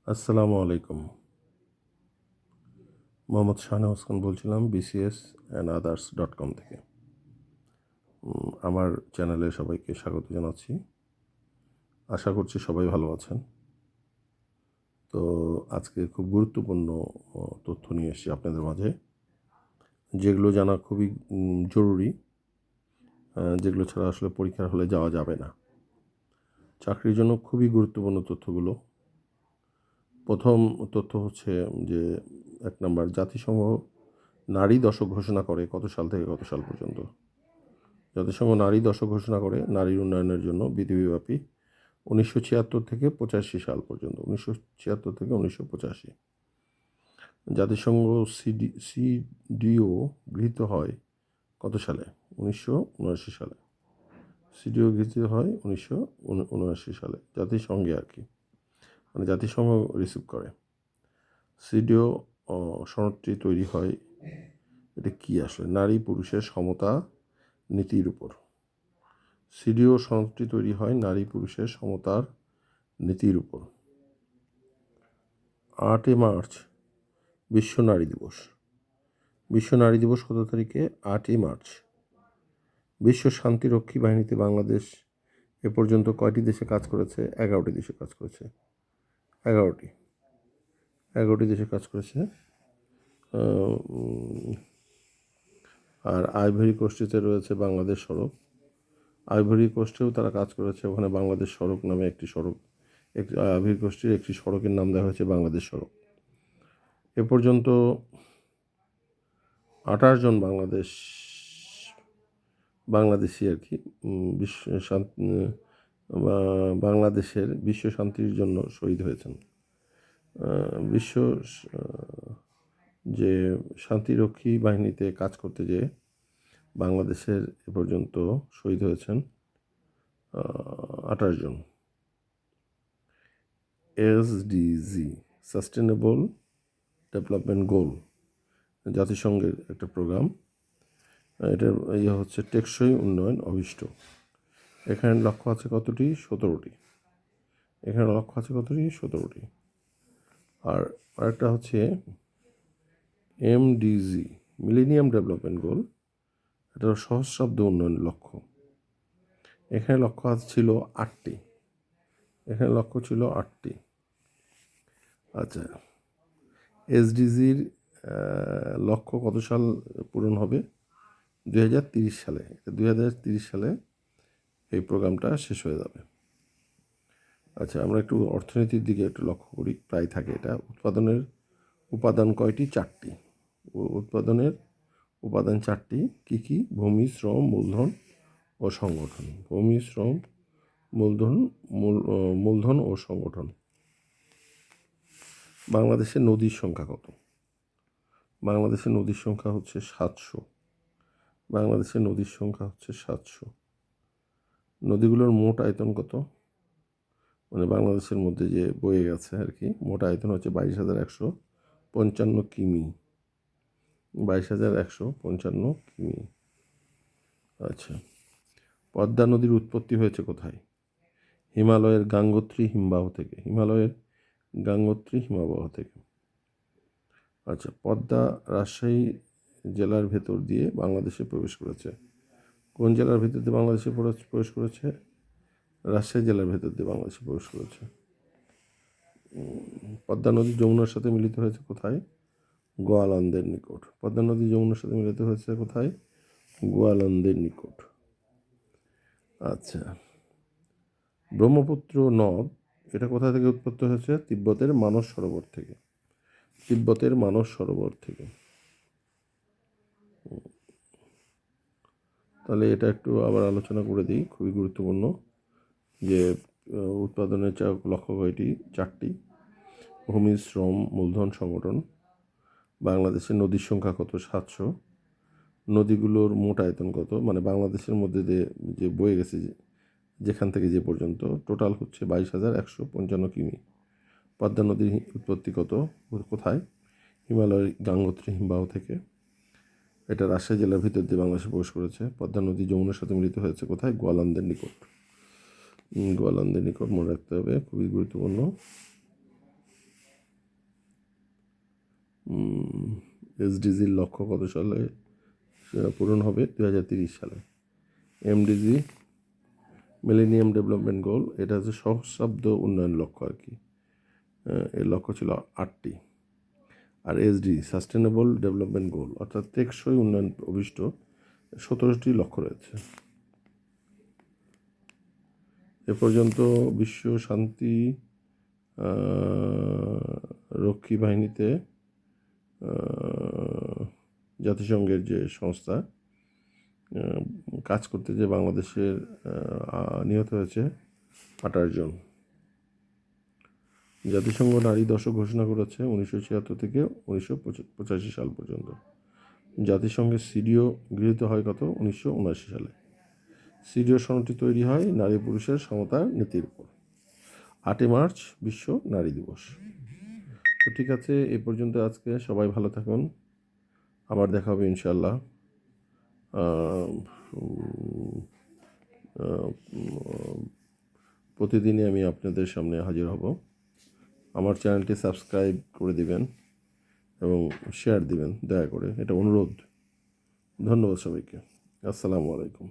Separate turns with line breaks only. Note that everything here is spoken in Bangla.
আসসালামু আলাইকুম। মোহাম্মদ শাহনওয়াজ খান বলছিলাম BCS অ্যান্ড others.com থেকে। আমার চ্যানেলে সবাইকে স্বাগত জানাচ্ছি। আশা করছি সবাই ভালো আছেন। তো আজকে খুব গুরুত্বপূর্ণ তথ্য নিয়ে এসেছি আপনাদের মাঝে, যেগুলো জানা খুবই জরুরি, যেগুলো ছাড়া আসলে পরীক্ষার হলে যাওয়া যাবে না। চাকরির জন্য খুবই গুরুত্বপূর্ণ তথ্যগুলো। প্রথম তথ্য হচ্ছে যে 1 নম্বর, জাতিসংঘ নারী দশক ঘোষণা করে কত সাল থেকে কত সাল পর্যন্ত। জাতিসংঘ নারী দশক ঘোষণা করে নারীর উন্নয়নের জন্য পৃথিবীব্যাপী 1976 থেকে 85 সাল পর্যন্ত। 1976 থেকে 1985। জাতিসংঘ সিডিও গৃহীত হয় কত সালে? 1979 সালে। সিডিও গৃহীত হয় 1979 সালে, জাতিসংঘে আর কি, মানে জাতিসংঘ রিসিভ করে। সিডিও সনদটি তৈরি হয়, এটা কি আসলে? নারী পুরুষের সমতা নীতির উপর। সিডিও সনদটি তৈরি হয় নারী পুরুষের সমতার নীতির উপর। 8 মার্চ বিশ্ব নারী দিবস। বিশ্ব নারী দিবস কত তারিখে? 8 মার্চ। বিশ্ব শান্তিরক্ষী বাহিনীতে বাংলাদেশ এ পর্যন্ত কয়টি দেশে কাজ করেছে? 11টি দেশে কাজ করেছে। 11টি দেশে কাজ করেছে। আর আইভরি কোস্টে রয়েছে বাংলাদেশ সড়ক। আইভরি কোস্টেও তারা কাজ করেছে, ওখানে বাংলাদেশ সড়ক নামে একটি সড়ক, আইভরি কোস্টের একটি সড়কের নাম দেওয়া হয়েছে বাংলাদেশ সড়ক। এ পর্যন্ত 28 জন বাংলাদেশি আর কি বিশ্ব বাংলাদেশের বিশ্ব শান্তির জন্য শহীদ হয়েছেন। বিশ্ব যে শান্তিরক্ষী বাহিনীতে কাজ করতে যেয়ে বাংলাদেশের এ পর্যন্ত শহীদ হয়েছেন 28 জন। SDG সাস্টেনেবল ডেভেলপমেন্ট গোল, জাতিসংঘের একটা প্রোগ্রাম। এটার হচ্ছে টেকসই উন্নয়ন অভিষ্ট। এখানে লক্ষ্য আছে কতটি? 17টি। এখানে লক্ষ্য আছে কতটি? 17টি। আর আরেকটা হচ্ছে MDG মিলেনিয়াম ডেভেলপমেন্ট গোল, এটা সহস্রাব্দ উন্নয়ন লক্ষ্য। এখানে লক্ষ্য ছিল 8টি। এখানে লক্ষ্য ছিল 8টি। আচ্ছা, SDGর লক্ষ্য কত সাল পূরণ হবে? 2030 সালে। 2030 সালে এই প্রোগ্রামটা শেষ হয়ে যাবে। আচ্ছা, আমরা একটু অর্থনীতির দিকে একটু লক্ষ্য করি। প্রায় থাকে এটা। উৎপাদনের উপাদান কয়টি? 4টি। উৎপাদনের উপাদান 4টি। কী কী? ভূমি, শ্রম, মূলধন ও সংগঠন। ভূমি, শ্রম, মূলধন ও সংগঠন। বাংলাদেশের নদীর সংখ্যা কত? বাংলাদেশের নদীর সংখ্যা হচ্ছে 700। বাংলাদেশের নদীর সংখ্যা হচ্ছে 700। নদীগুলোর মোট আয়তন কত? মানে বাংলাদেশের মধ্যে যে বয়ে গেছে আর কি, মোট আয়তন হচ্ছে 22,155 কিমি। 22,155 কিমি। আচ্ছা, পদ্মা নদীর উৎপত্তি হয়েছে কোথায়? হিমালয়ের গাঙ্গোত্রী হিমবাহ থেকে। হিমালয়ের গাঙ্গোত্রী হিমবাহ থেকে। আচ্ছা, পদ্মা রাজশাহী জেলার ভেতর দিয়ে বাংলাদেশে প্রবেশ করেছে। কোন জেলার ভেতর দিয়ে বাংলাদেশে প্রবেশ করেছে? রাজশাহী জেলার ভেতর দিয়ে বাংলাদেশে প্রবেশ করেছে। পদ্মা নদী যমুনার সাথে মিলিত হয়েছে কোথায়? গোয়ালন্দের নিকট। পদ্মা নদী যমুনার সাথে মিলিত হয়েছে কোথায়? গোয়ালন্দের নিকট। আচ্ছা, ব্রহ্মপুত্র নদ, এটা কোথা থেকে উৎপত্তি হয়েছে? তিব্বতের মানস সরোবর থেকে। তিব্বতের মানস সরোবর থেকে। তাহলে এটা একটু আবার আলোচনা করে দিই, খুবই গুরুত্বপূর্ণ। যে উৎপাদনের লক্ষ্য কয়টি? 4টি। ভূমি, শ্রম, মূলধন, সংগঠন। বাংলাদেশের নদীর সংখ্যা কত? 700। নদীগুলোর মোট আয়তন কত? মানে বাংলাদেশের মধ্যে যে বয়ে গেছে যেখান থেকে যে পর্যন্ত, টোটাল হচ্ছে 22,155 কিমি। পদ্মা নদীর উৎপত্তি কোথায়? হিমালয়ের গাঙ্গোত্রী হিমবাহ থেকে। এটা রাজশাহী জেলার ভিতর দিয়ে বাংলাদেশে প্রবেশ করেছে। পদ্মা নদী যমুনার সাথে মিলিত হয়েছে কোথায়? গোয়ালন্দের নিকট। গোয়ালন্দের নিকট মনে রাখতে হবে, খুবই গুরুত্বপূর্ণ। এসডিজির লক্ষ্য কত সালে পূরণ হবে? 2030 সালে। এমডিজি মিলেনিয়াম ডেভেলপমেন্ট গোল, এটা হচ্ছে সহস্রাব্দ উন্নয়ন লক্ষ্য আর কি। এর লক্ষ্য ছিল 8টি। আর এসডি সাস্টেনেবল ডেভেলপমেন্ট গোল অর্থাৎ টেকসই উন্নয়ন অভিষ্ট 17টি লক্ষ্য রয়েছে। এ পর্যন্ত বিশ্ব শান্তি রক্ষী বাহিনীতে জাতিসংঘের যে সংস্থা কাজ করতে যে বাংলাদেশের নিহত হয়েছে 28 জন। জাতিসংঘ নারী দশক ঘোষণা করেছে 1976 থেকে 1985 সাল পর্যন্ত। জাতিসংঘের সিডিও গৃহীত হয় কত? 1979 সালে। সিডিও সনদটি তৈরি হয় নারী পুরুষের সমতার নীতির উপর। 8 মার্চ বিশ্ব নারী দিবস। তো ঠিক আছে, এ পর্যন্ত আজকে। সবাই ভালো থাকুন, আবার দেখা হবে ইনশাল্লাহ। প্রতিদিনই আমি আপনাদের সামনে হাজির হব। আমার চ্যানেলটি সাবস্ক্রাইব করে দিবেন এবং শেয়ার দিবেন দয়া করে, এটা অনুরোধ। ধন্যবাদ সবাইকে। আসসালামু আলাইকুম।